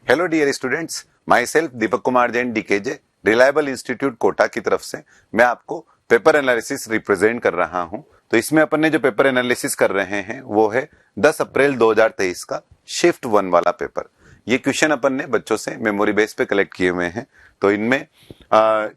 Hello dear students, myself Deepak Kumar Jain DKJ reliable institute Kota की तरफ से मैं आपको पेपर एनालिसिस रिप्रेजेंट कर रहा हूं। तो इसमें अपन ने जो पेपर एनालिसिस कर रहे हैं वो है 10 अप्रैल 2023 का शिफ्ट 1 वाला पेपर। ये क्वेश्चन अपन ने बच्चों से मेमोरी बेस पे कलेक्ट किए हुए हैं। तो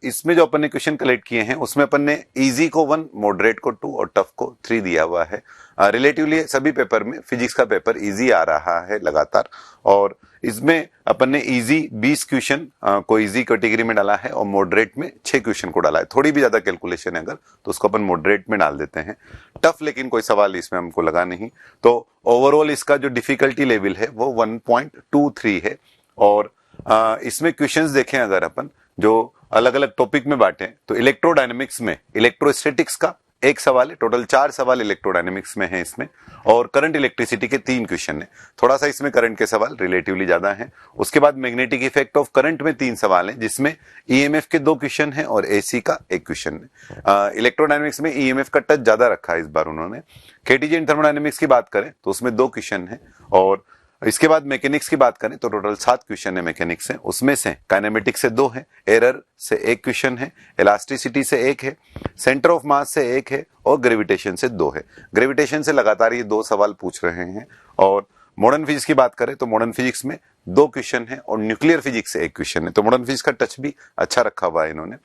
इसमें जो अपन ने क्वेश्चन कलेक्ट किए हैं उसमें अपन ने इजी को 1, मॉडरेट को 2 और टफ को 3 दिया हुआ है। रिलेटिवली सभी पेपर में फिजिक्स का पेपर इजी आ रहा है लगातार, और इसमें अपन ने इजी 20 क्वेश्चन को इजी कैटेगरी में डाला है और मॉडरेट में 6 क्वेश्चन को डाला है। थोड़ी भी ज्यादा कैलकुलेशन है अगर तो उसको अपन मॉडरेट में डाल देते हैं। टफ लेकिन कोई सवाल इसमें हमको लगा नहीं। तो ओवरऑल इसका जो डिफिकल्टी लेवल है वो 1.23 है। और इसमें क्वेश्चंस देखें अगर अपन जो अलग अलग टॉपिक में बांटे तो इलेक्ट्रोडायनेमिक्स में इलेक्ट्रोस्टैटिक्स का 1 सवाल है, टोटल 4 सवाल इलेक्ट्रोडायनेमिक्स में है इसमें, और करंट इलेक्ट्रिसिटी के 3 क्वेश्चन है। थोड़ा सा इसमें करंट के सवाल रिलेटिवली ज्यादा हैं। उसके बाद मैग्नेटिक इफेक्ट ऑफ करंट में 3 सवाल हैं जिसमें ईएमएफ के 2 क्वेश्चन है और एसी का 1 क्वेश्चन है। इलेक्ट्रोडायनेमिक्स में ईएमएफ का टच ज्यादा रखा है इस बार उन्होंने। केटीजी एंड थर्मोडायनेमिक्स की बात करें तो उसमें 2 क्वेश्चन है, और इसके बाद मैकेनिक्स की बात करें तो टोटल 7 क्वेश्चन है मैकेनिक्स से। उसमें से काइनेमेटिक्स से 2 है, एरर से 1 क्वेश्चन है, इलास्टिसिटी से 1 है, सेंटर ऑफ मास से 1 है और ग्रेविटेशन से 2 है। ग्रेविटेशन से लगातार ये 2 सवाल पूछ रहे हैं। और मॉडर्न फिजिक्स की बात करें तो मॉडर्न फिजिक्स में 2 क्वेश्चन है और न्यूक्लियर फिजिक्स से 1 क्वेश्चन है। तो मॉडर्न फिजिक्स का टच भी अच्छा रखा हुआ है इन्होंने।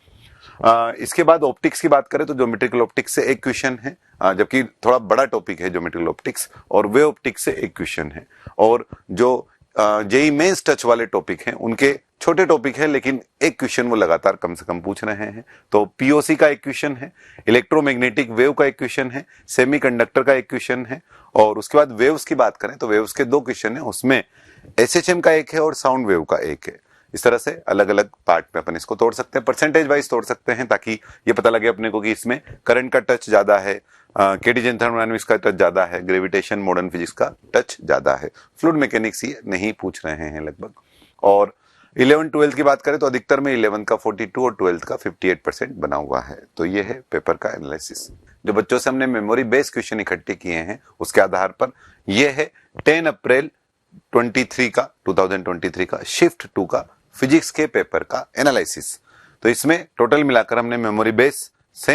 इसके बाद ऑप्टिक्स की बात करें तो ज्योमेट्रिकल ऑप्टिक्स से 1 क्वेश्चन है, जबकि थोड़ा बड़ा टॉपिक है ज्योमेट्रिकल ऑप्टिक्स, और वे ऑप्टिक्स से 1 क्वेश्चन है। और जो जेई मेंस टच वाले टॉपिक हैं उनके छोटे टॉपिक है लेकिन 1 क्वेश्चन वो लगातार कम से कम पूछ रहे हैं। तो पीओसी का 1 क्वेश्चन है, इलेक्ट्रोमैग्नेटिक वेव का 1 क्वेश्चन है, सेमीकंडक्टर का 1 क्वेश्चन है। और उसके बाद वेव्स की बात करें तो वेव्स के 2 क्वेश्चन है, उसमें एसएचएम का 1 है और साउंड वेव का 1 है। इस तरह से अलग अलग पार्ट में अपन इसको तोड़ सकते हैं, परसेंटेज वाइज तोड़ सकते हैं ताकि ये पता लगे अपने को कि इसमें करंट का टच ज्यादा है, केटीजी एंड थर्मोडायनेमिक्स का टच ज्यादा है, ग्रेविटेशन मॉडर्न फिजिक्स का टच ज्यादा है। फ्लूइड मैकेनिक्स ये नहीं पूछ रहे हैं लगभग। और 11-12 की बात करें तो अधिकतर में 11 का 42 और 12 का 58% बना हुआ है। तो ये है पेपर का एनालिसिस। जो बच्चों से हमने मेमोरी बेस्ड क्वेश्चन इकट्ठे किए हैं उसके आधार पर ये है 10 अप्रैल 2023 का शिफ्ट 2 का फिजिक्स के पेपर का एनालिसिस। तो इसमें टोटल मिलाकर हमने मेमोरी बेस से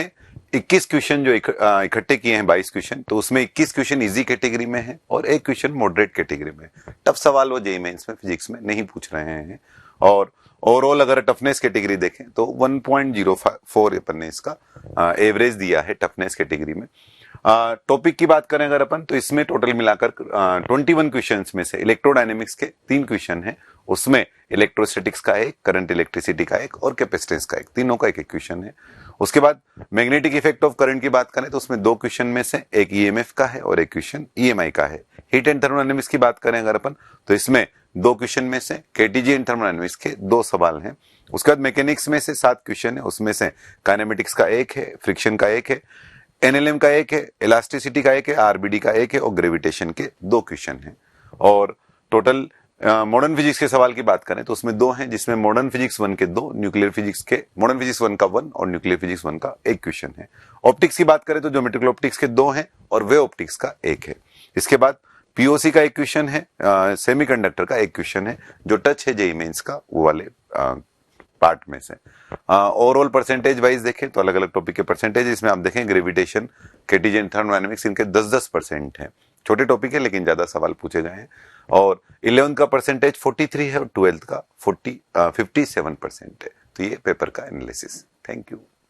21 क्वेश्चन जो इकट्ठे किए हैं, 22 क्वेश्चन, तो उसमें 21 क्वेश्चन इजी कैटेगरी में है और 1 क्वेश्चन मॉडरेट कैटेगरी में। टफ सवाल वो जेईई मेंस में फिजिक्स में नहीं पूछ रहे हैं। और ओवरऑल अगर टफनेस कैटेगरी देखें तो 1.04 अपन ने इसका एवरेज दिया है टफनेस कैटेगरी में। टॉपिक की बात करें अगर अपन तो इसमें टोटल मिलाकर 21 क्वेश्चंस में से इलेक्ट्रोडायनेमिक्स के 3 क्वेश्चन है, उसमें इलेक्ट्रोस्टैटिक्स का 1, करंट इलेक्ट्रिसिटी का 1 और कैपेसिटेंस का 1, तीनों का 1 क्वेश्चन है। उसके बाद मैग्नेटिक इफेक्ट ऑफ करंट की बात करें तो उसमें 2 क्वेश्चन में से 1 ईएमएफ का है और 1 क्वेश्चन ईएमआई का है। हीट एंड थर्मोडायनेमिक्स की बात करें अगर अपन तो इसमें 2 क्वेश्चन में से केटीजी एंड थर्मोडायनेमिक्स के 2 सवाल हैं। उसके बाद मैकेनिक्स में से 7 क्वेश्चन है, उसमें से काइनेमेटिक्स का 1 है, फ्रिक्शन का 1 है, एनएलएम का 1 है, इलास्टिसिटी का 1 है, आरबीडी का 1 है और ग्रेविटेशन के 2 क्वेश्चन है। और टोटल मॉडर्न फिजिक्स के सवाल की बात करें तो उसमें 2 हैं जिसमें मॉडर्न फिजिक्स 1 के 2, न्यूक्लियर फिजिक्स के मॉडर्न फिजिक्स 1 का 1 और न्यूक्लियर फिजिक्स 1 का 1 क्वेश्चन है। ऑप्टिक्स की बात करें तो ज्योमेट्रिकल ऑप्टिक्स के 2 हैं और वे ऑप्टिक्स का 1 है। इसके बाद पीओसी का 1 क्वेश्चन है, सेमीकंडक्टर का 1 क्वेश्चन है जो टच है जेईई मेंस का वो वाले पार्ट में से। ओवरऑल परसेंटेज वाइज देखें तो अलग अलग टॉपिक के परसेंटेज इसमें आप देखें ग्रेविटेशन, केटीजी एंड थर्मोडायनेमिक्स इनके 10% है। छोटे टॉपिक है लेकिन ज्यादा सवाल पूछे गए हैं। और 11 का परसेंटेज 43 है और 12 का 57% है। तो ये पेपर का एनालिसिस। Thank you.